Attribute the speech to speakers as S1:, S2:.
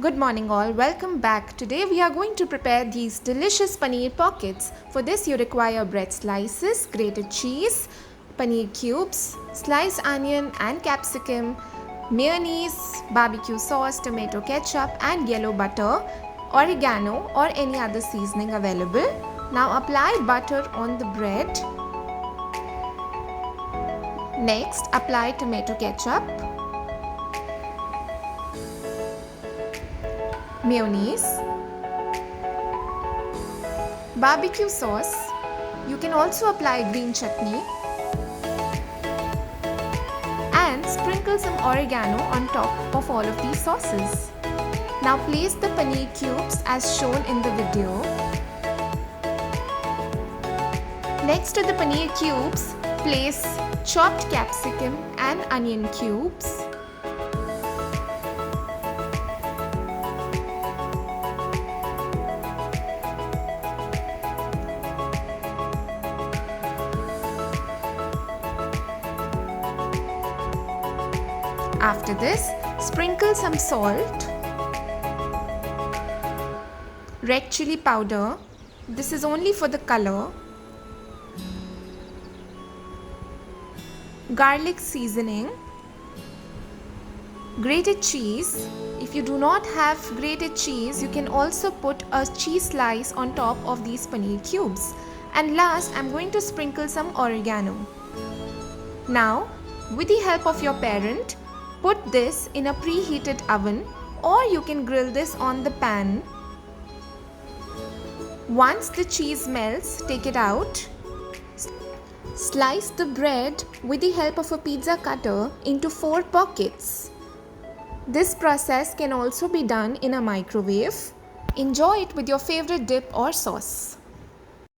S1: Good morning all, welcome back. Today we are going to prepare these delicious paneer pockets. For this you require bread slices, grated cheese, paneer cubes, sliced onion and capsicum, mayonnaise, barbecue sauce, tomato ketchup and yellow butter, oregano or any other seasoning available. Now apply butter on the bread. Next apply tomato ketchup, mayonnaise, barbecue sauce. You can also apply green chutney and sprinkle some oregano on top of all of these sauces. Now place the paneer cubes as shown in the video. Next to the paneer cubes, place chopped capsicum and onion cubes. After this, sprinkle some salt, red chilli powder, this is only for the color, garlic seasoning, grated cheese. If you do not have grated cheese, you can also put a cheese slice on top of these paneer cubes. And last, I'm going to sprinkle some oregano. Now, with the help of your parent, put this in a preheated oven or you can grill this on the pan. Once the cheese melts, take it out. Slice the bread with the help of a pizza cutter into 4 pockets. This process can also be done in a microwave. Enjoy it with your favorite dip or sauce.